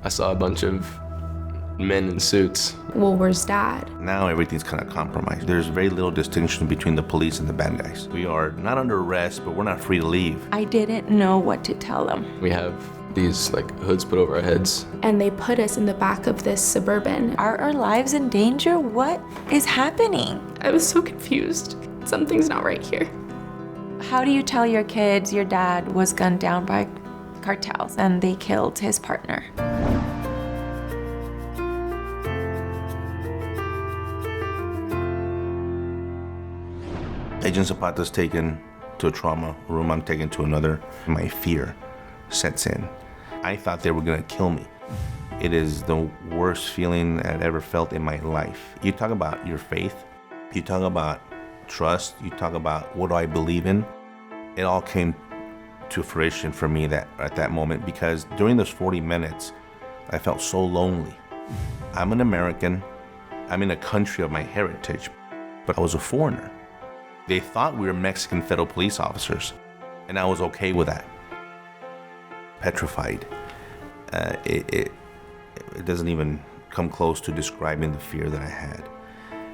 I saw a bunch of men in suits. Well, where's Dad? Now everything's kind of compromised. There's very little distinction between the police and the bad guys. We are not under arrest, but we're not free to leave. I didn't know what to tell them. We have these hoods put over our heads. And they put us in the back of this Suburban. Are our lives in danger? What is happening? I was so confused. Something's not right here. How do you tell your kids your dad was gunned down by cartels and they killed his partner? Agent Zapata's taken to a trauma room, I'm taken to another. My fear sets in. I thought they were gonna kill me. It is the worst feeling I've ever felt in my life. You talk about your faith, you talk about trust, you talk about what do I believe in. It all came to fruition for me at that moment, because during those 40 minutes, I felt so lonely. I'm an American, I'm in a country of my heritage, but I was a foreigner. They thought we were Mexican federal police officers, and I was okay with that. Petrified. It doesn't even come close to describing the fear that I had.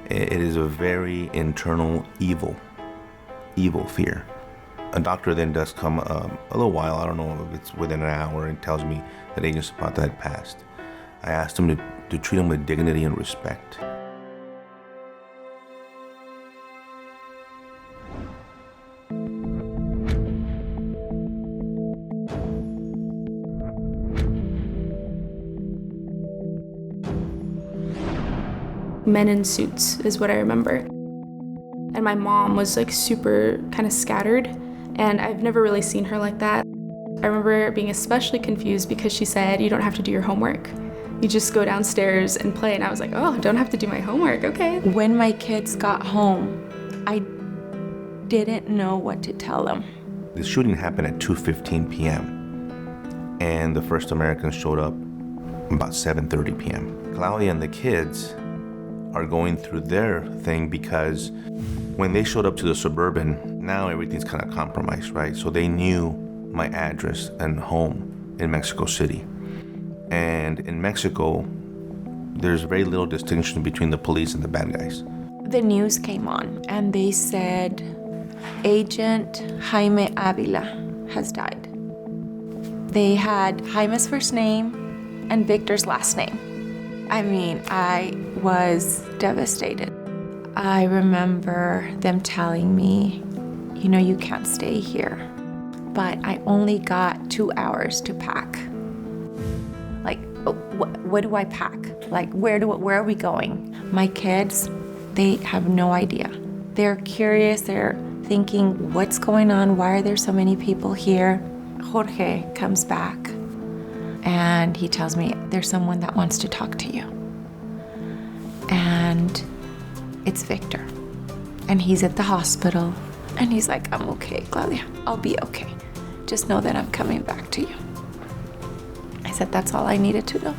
It is a very internal, evil fear. A doctor then does come a little while, I don't know if it's within an hour, and tells me that Agent Zapata had passed. I asked him to treat him with dignity and respect. Men in suits is what I remember. And my mom was super kind of scattered, and I've never really seen her like that. I remember being especially confused because she said, "You don't have to do your homework. You just go downstairs and play." And I was like, "Oh, I don't have to do my homework, okay." When my kids got home, I didn't know what to tell them. The shooting happened at 2:15 p.m. and the first Americans showed up about 7:30 p.m. Claudia and the kids are going through their thing because when they showed up to the Suburban, now everything's kind of compromised, right? So they knew my address and home in Mexico City. And in Mexico, there's very little distinction between the police and the bad guys. The news came on and they said, Agent Jaime Avila has died. They had Jaime's first name and Victor's last name. I mean, I was devastated. I remember them telling me, you can't stay here. But I only got 2 hours to pack. What do I pack? Where are we going? My kids, they have no idea. They're curious, they're thinking, what's going on? Why are there so many people here? Jorge comes back and he tells me, there's someone that wants to talk to you. And it's Victor. And he's at the hospital. And he's like, I'm okay, Claudia. I'll be okay. Just know that I'm coming back to you. I said, that's all I needed to know.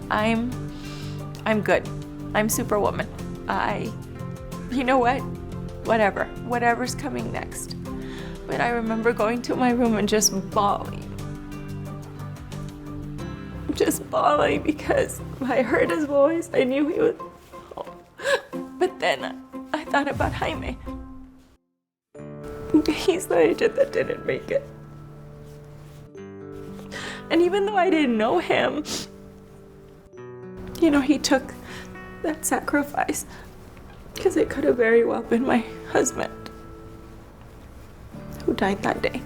I'm good. I'm Superwoman. You know what? Whatever's coming next. But I remember going to my room and just bawling. Just bawling because I heard his voice. I knew he was home. But then I thought about Jaime. He's the agent that didn't make it. And even though I didn't know him, he took that sacrifice because it could have very well been my husband who died that day.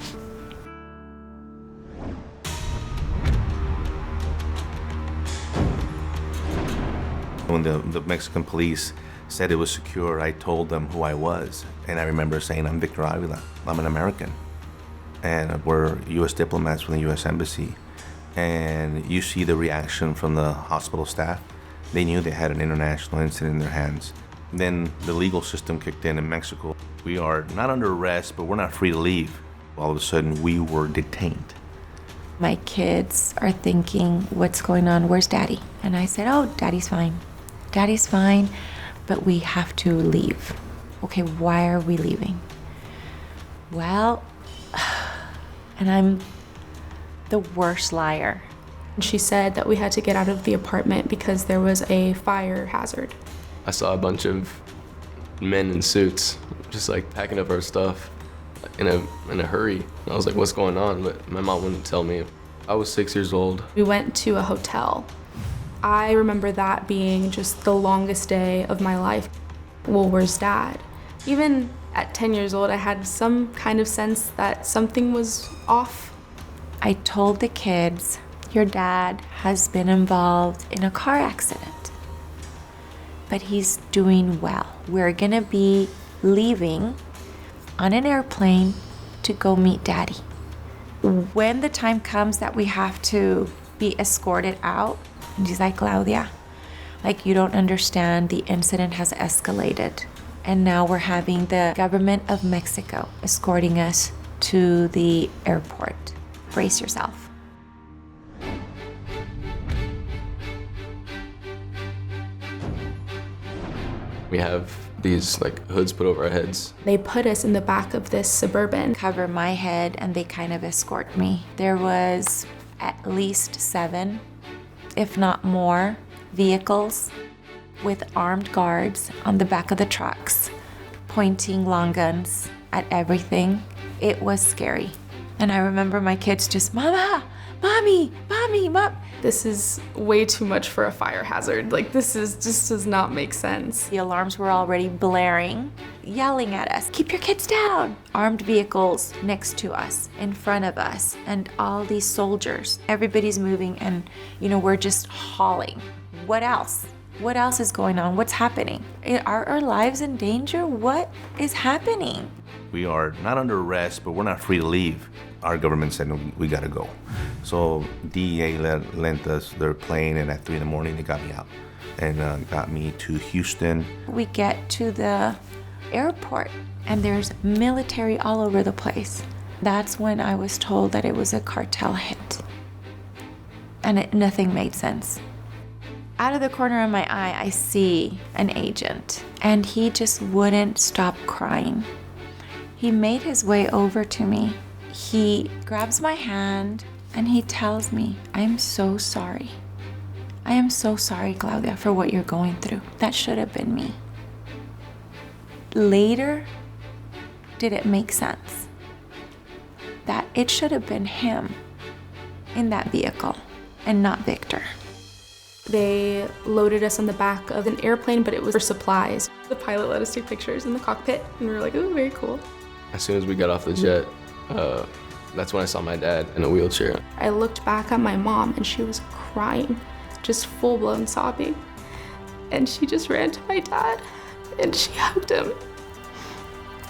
When the Mexican police said it was secure, I told them who I was. And I remember saying, I'm Victor Avila. I'm an American. And we're U.S. diplomats from the U.S. Embassy. And you see the reaction from the hospital staff. They knew they had an international incident in their hands. Then the legal system kicked in Mexico. We are not under arrest, but we're not free to leave. All of a sudden, we were detained. My kids are thinking, what's going on? Where's Daddy? And I said, oh, Daddy's fine. Daddy's fine, but we have to leave. Okay, why are we leaving? Well, and I'm the worst liar. She said that we had to get out of the apartment because there was a fire hazard. I saw a bunch of men in suits just like packing up our stuff in a hurry. I was like, what's going on? But my mom wouldn't tell me. I was 6 years old. We went to a hotel. I remember that being just the longest day of my life. Well, where's Dad? Even at 10 years old, I had some kind of sense that something was off. I told the kids, your dad has been involved in a car accident, but he's doing well. We're gonna be leaving on an airplane to go meet Daddy. When the time comes that we have to be escorted out, and he's like, Claudia, like, you don't understand, the incident has escalated. And now we're having the government of Mexico escorting us to the airport. Brace yourself. We have these like hoods put over our heads. They put us in the back of this Suburban. Cover my head and they kind of escort me. There was at least 7, if not more, vehicles with armed guards on the back of the trucks, pointing long guns at everything. It was scary. And I remember my kids just, Mama, Mommy, Mommy, Mom. This is way too much for a fire hazard. Like, this just does not make sense. The alarms were already blaring, yelling at us, keep your kids down. Armed vehicles next to us, in front of us, and all these soldiers. Everybody's moving and, we're just hauling. What else? What else is going on? What's happening? Are our lives in danger? What is happening? We are not under arrest, but we're not free to leave. Our government said, no, we gotta go. So DEA lent us their plane, and at 3 in the morning, they got me out and got me to Houston. We get to the airport, and there's military all over the place. That's when I was told that it was a cartel hit. And nothing made sense. Out of the corner of my eye, I see an agent, and he just wouldn't stop crying. He made his way over to me. He grabs my hand and he tells me, I'm so sorry. I am so sorry, Claudia, for what you're going through. That should have been me. Later, did it make sense that it should have been him in that vehicle and not Victor? They loaded us on the back of an airplane, but it was for supplies. The pilot let us take pictures in the cockpit, and we were like, ooh, very cool. As soon as we got off the jet, that's when I saw my dad in a wheelchair. I looked back at my mom, and she was crying, just full-blown sobbing. And she just ran to my dad, and she hugged him.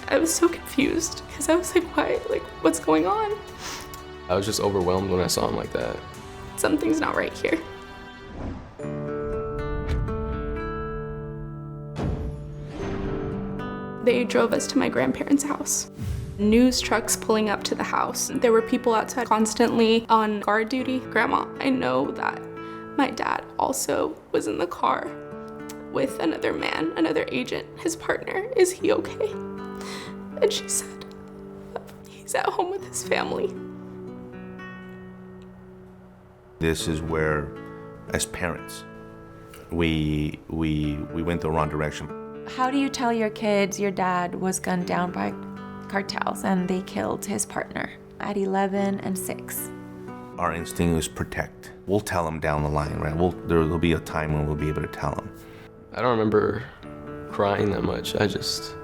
I was so confused, because I was like, why? Like, what's going on? I was just overwhelmed when I saw him like that. Something's not right here. They drove us to my grandparents' house. News trucks pulling up to the house. There were people outside constantly on guard duty. Grandma, I know that my dad also was in the car with another man, another agent, his partner. Is he okay? And she said, he's at home with his family. This is where, as parents, we went the wrong direction. How do you tell your kids your dad was gunned down by cartels and they killed his partner at 11 and 6? Our instinct is protect. We'll tell them down the line, right? There'll be a time when we'll be able to tell them. I don't remember crying that much. I was just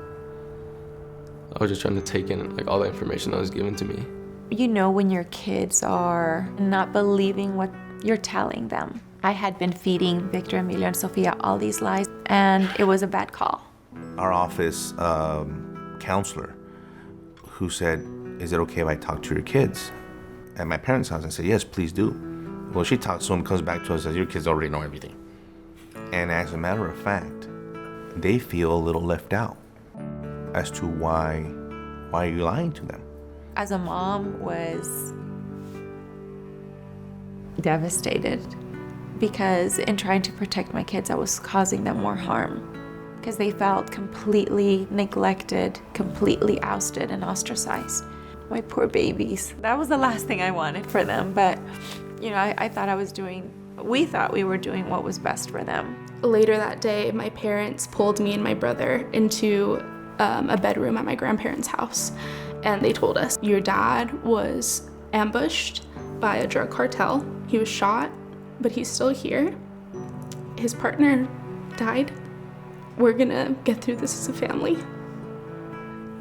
trying to take in like all the information that was given to me. You know when your kids are not believing what you're telling them. I had been feeding Victor, Emilio, and Sofia all these lies, and it was a bad call. Our office counselor who said, is it okay if I talk to your kids? At my parents' house, I said, yes, please do. Well, she talks to them, comes back to us, says, your kids already know everything. And as a matter of fact, they feel a little left out as to why are you lying to them? As a mom, was devastated because in trying to protect my kids, I was causing them more harm because they felt completely neglected, completely ousted and ostracized. My poor babies. That was the last thing I wanted for them, but You know, I thought we thought we were doing what was best for them. Later that day, my parents pulled me and my brother into a bedroom at my grandparents' house, and they told us, your dad was ambushed by a drug cartel. He was shot, but he's still here. His partner died. We're gonna get through this as a family.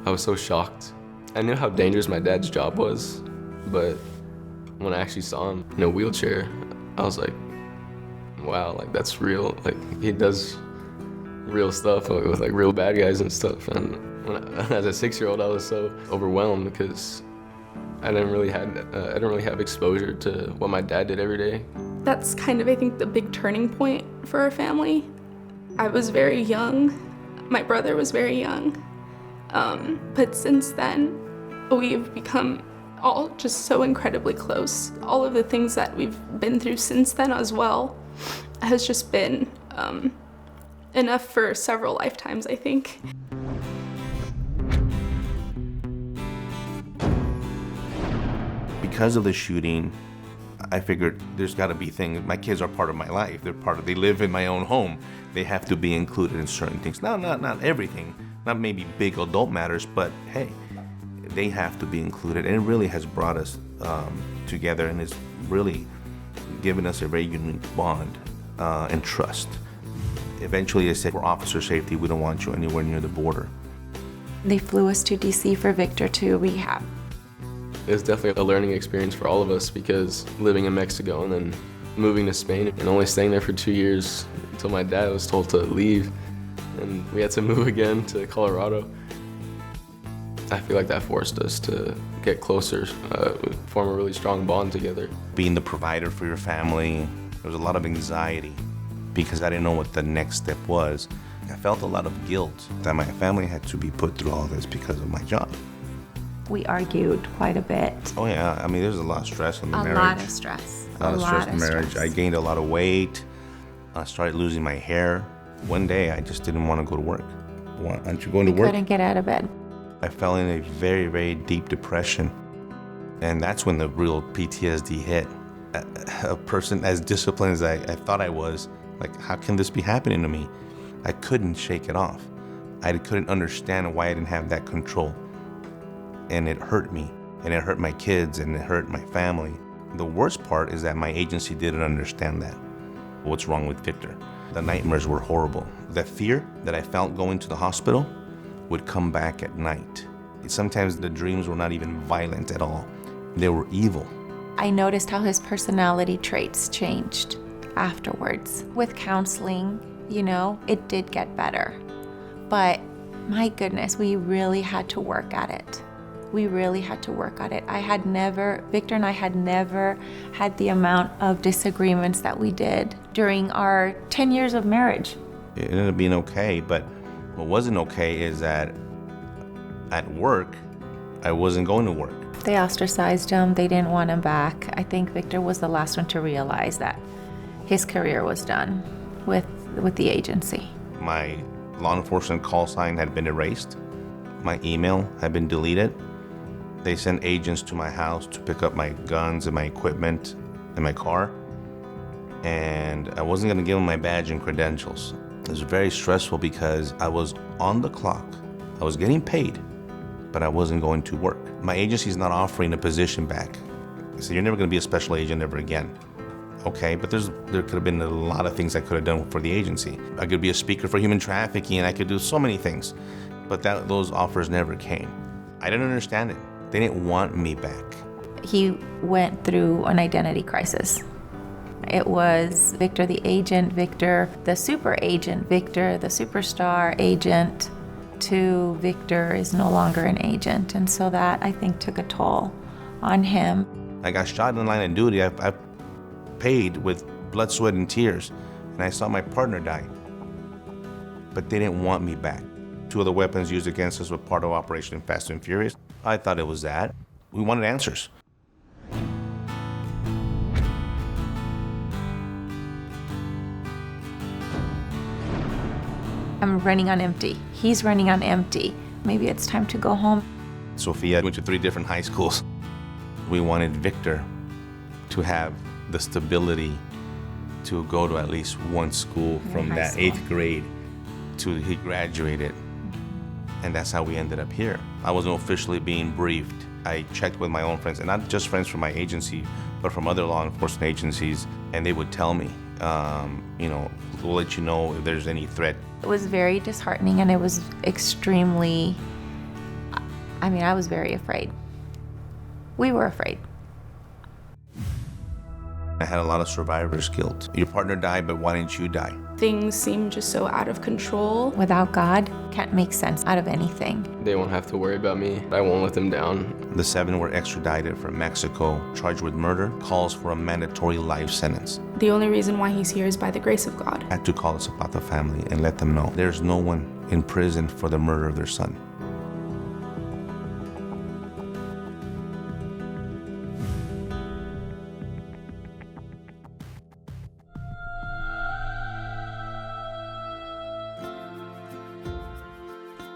I was so shocked. I knew how dangerous my dad's job was, but when I actually saw him in a wheelchair, I was like, wow, like that's real. Like he does real stuff with like real bad guys and stuff. And as a 6-year-old, I was so overwhelmed because I didn't really have exposure to what my dad did every day. That's kind of, I think, the big turning point for our family. I was very young. My brother was very young. But since then, we've become all just so incredibly close. All of the things that we've been through since then as well has just been enough for several lifetimes, I think. Because of the shooting, I figured there's got to be things. My kids are part of my life. They live in my own home. They have to be included in certain things. Not everything, not maybe big adult matters, but hey, they have to be included. And it really has brought us together, and it's really given us a very unique bond and trust. Eventually, they said, for officer safety, we don't want you anywhere near the border. They flew us to DC for Victor to rehab. It was definitely a learning experience for all of us because living in Mexico and then moving to Spain and only staying there for 2 years until my dad was told to leave and we had to move again to Colorado. I feel like that forced us to get closer, form a really strong bond together. Being the provider for your family, there was a lot of anxiety because I didn't know what the next step was. I felt a lot of guilt that my family had to be put through all this because of my job. We argued quite a bit. Oh yeah, I mean there's a lot of stress in the marriage. A lot of stress. A lot of stress in marriage. I gained a lot of weight. I started losing my hair. One day I just didn't want to go to work. Why aren't you going to work? Couldn't get out of bed. I fell in a very, very deep depression. And that's when the real PTSD hit. A person as disciplined as I thought I was, like, how can this be happening to me? I couldn't shake it off. I couldn't understand why I didn't have that control. And it hurt me, and it hurt my kids, and it hurt my family. The worst part is that my agency didn't understand that. What's wrong with Victor? The nightmares were horrible. The fear that I felt going to the hospital would come back at night. Sometimes the dreams were not even violent at all. They were evil. I noticed how his personality traits changed afterwards. With counseling, you know, it did get better. But my goodness, we really had to work at it. We really had to work on it. Victor and I had never had the amount of disagreements that we did during our 10 years of marriage. It ended up being okay, but what wasn't okay is that at work, I wasn't going to work. They ostracized him. They didn't want him back. I think Victor was the last one to realize that his career was done with the agency. My law enforcement call sign had been erased. My email had been deleted. They sent agents to my house to pick up my guns and my equipment and my car. And I wasn't gonna give them my badge and credentials. It was very stressful because I was on the clock. I was getting paid, but I wasn't going to work. My agency's not offering a position back. So you're never gonna be a special agent ever again. Okay, but there could have been a lot of things I could have done for the agency. I could be a speaker for human trafficking, and I could do so many things, but those offers never came. I didn't understand it. They didn't want me back. He went through an identity crisis. It was Victor the agent, Victor the super agent, Victor the superstar agent, to Victor is no longer an agent. And so that, I think, took a toll on him. I got shot in the line of duty. I paid with blood, sweat, and tears, and I saw my partner die. But they didn't want me back. 2 of the weapons used against us were part of Operation Fast and Furious. I thought it was that. We wanted answers. I'm running on empty. He's running on empty. Maybe it's time to go home. Sofia went to 3 different high schools. We wanted Victor to have the stability to go to at least one school from high that school. 8th grade to he graduated. And that's how we ended up here. I wasn't officially being briefed. I checked with my own friends, and not just friends from my agency, but from other law enforcement agencies, and they would tell me, we'll let you know if there's any threat. It was very disheartening, and it was extremely, I was very afraid. We were afraid. I had a lot of survivor's guilt. Your partner died, but why didn't you die? Things seemed just so out of control. Without God, can't make sense out of anything. They won't have to worry about me. I won't let them down. The 7 were extradited from Mexico, charged with murder, calls for a mandatory life sentence. The only reason why he's here is by the grace of God. I had to call the Zapata family and let them know there's no one in prison for the murder of their son.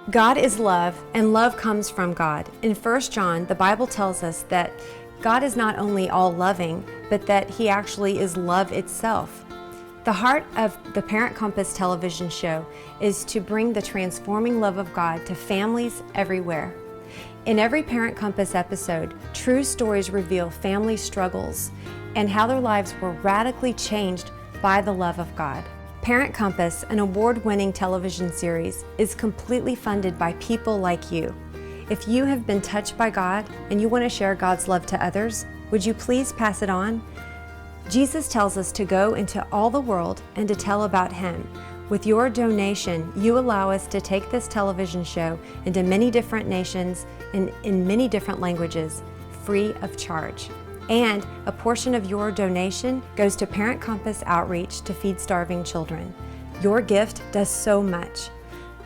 God is love, and love comes from God. In 1 John, the Bible tells us that God is not only all-loving, but that He actually is love itself. The heart of the Parent Compass television show is to bring the transforming love of God to families everywhere. In every Parent Compass episode, true stories reveal family struggles and how their lives were radically changed by the love of God. Parent Compass, an award-winning television series, is completely funded by people like you. If you have been touched by God and you want to share God's love to others, would you please pass it on? Jesus tells us to go into all the world and to tell about Him. With your donation, you allow us to take this television show into many different nations and in many different languages, free of charge. And a portion of your donation goes to Parent Compass Outreach to feed starving children. Your gift does so much.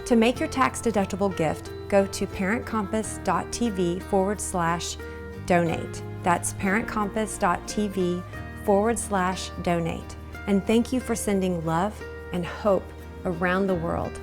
To make your tax-deductible gift, go to parentcompass.tv/donate. That's parentcompass.tv/donate. And thank you for sending love and hope around the world.